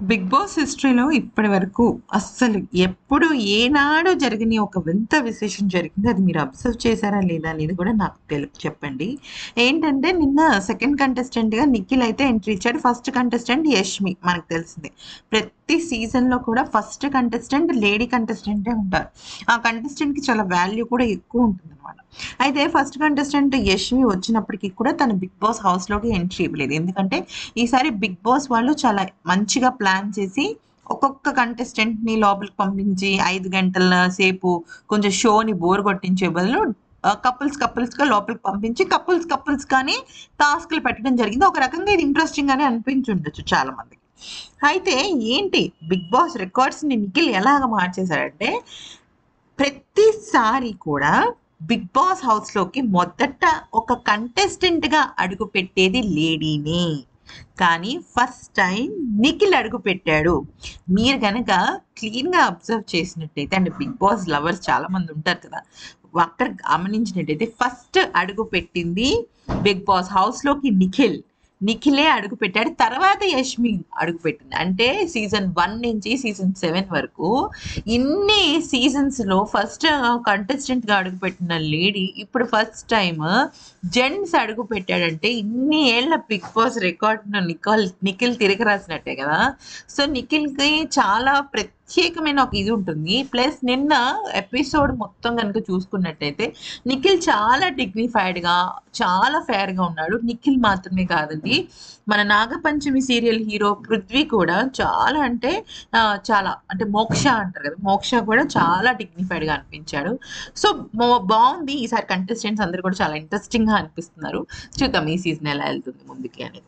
Big boss హిస్టరీలో ఇప్పటి వరకు అస్సలు ఎప్పుడు ఏనాడు జరగని ఒక వింత విశేషం జరిగింది. అది మీరు అబ్జర్వ్ చేశారా లేదా అనేది కూడా నాకు చెప్పండి. ఏంటంటే నిన్న సెకండ్ కంటెస్టెంట్‌గా నిఖిల్ అయితే ఎంట్రీ ఇచ్చాడు. ఫస్ట్ కంటెస్టెంట్ యష్మి మనకు తెలిసిందే. ప్రతి సీజన్‌లో కూడా ఫస్ట్ కంటెస్టెంట్ లేడీ కంటెస్టెంటే ఉంటారు. ఆ కంటెస్టెంట్‌కి చాలా వాల్యూ కూడా ఎక్కువ ఉంటుందన్నమాట. అయితే ఫస్ట్ కంటెస్టెంట్ యష్మి వచ్చినప్పటికి కూడా తను బిగ్ బాస్ హౌస్‌లోకి ఎంట్రీ ఇవ్వలేదు. ఎందుకంటే ఈసారి బిగ్ బాస్ వాళ్ళు చాలా మంచిగా ప్లాన్ చేసి ఒక్కొక్క కంటెస్టెంట్‌ని లోపలికి పంపించి 5 గంటల సేపు కొంచెం షోని బోర్ కొట్టించే బదులు కపుల్స్‌గా లోపలికి పంపించి కపుల్స్ కానీ టాస్క్‌లు పెట్టడం జరిగింది. ఒక రకంగా ఇది ఇంట్రెస్టింగ్‌గానే అనిపించుండొచ్చు చాలా మందికి. అయితే ఏంటి బిగ్ బాస్ రికార్డ్స్‌ని నిఖిల్ ఎలాగా మార్చేసాడంటే ప్రతిసారి కూడా బిగ్ బాస్ హౌస్‌లోకి మొదట ఒక కంటెస్టెంట్‌గా అడుగుపెట్టేది లేడీనే. కానీ ఫస్ట్ టైం నిఖిల్ అడుగుపెట్టాడు. మీరు గనక క్లీన్‌గా అబ్జర్వ్ చేసినట్టయితే అంటే బిగ్ బాస్ లవర్స్ చాలా మంది ఉంటారు కదా! అక్కడ గమనించినట్టయితే ఫస్ట్ అడుగుపెట్టింది బిగ్ బాస్ హౌస్‌లోకి నిఖిల్. నిఖిలే అడుగుపెట్టాడు. తర్వాత యష్మి అడుగుపెట్టింది. అంటే సీజన్ 1 నుంచి సీజన్ 7 వరకు ఇన్ని సీజన్స్‌లో ఫస్ట్ కంటెస్టెంట్‌గా అడుగుపెట్టిన లేడీ ఇప్పుడు ఫస్ట్ టైమ్ జెంట్స్ అడుగుపెట్టాడంటే ఇన్ని ఏళ్ల బిగ్ బాస్ రికార్డ్‌ను నిఖిల్ తిరగరాసినట్టే కదా! సో, నిఖిల్‌కి చాలా ప్రత్యేకమైన ఒక ఇది ఉంటుంది. ప్లస్ నిన్న ఎపిసోడ్ మొత్తం గనుక చూసుకున్నట్టయితే నిఖిల్ చాలా డిగ్నిఫైడ్‌గా, చాలా ఫెయిర్‌గా ఉన్నాడు. నిఖిల్ మాత్రమే కాదండి. మన నాగపంచమి సీరియల్ హీరో పృథ్వీ కూడా చాలా అంటే చాలా అంటే మోక్ష అంటారు కదా! మోక్ష కూడా చాలా డిగ్నిఫైడ్‌గా అనిపించాడు. సో, బావుంది. ఈసారి కంటెస్టెంట్స్ అందరూ కూడా చాలా ఇంట్రెస్టింగ్‌గా అనిపిస్తున్నారు. చూద్దాం ఈ సీజన్ ఎలా ఎళ్తుంది ముందుకి అనేది.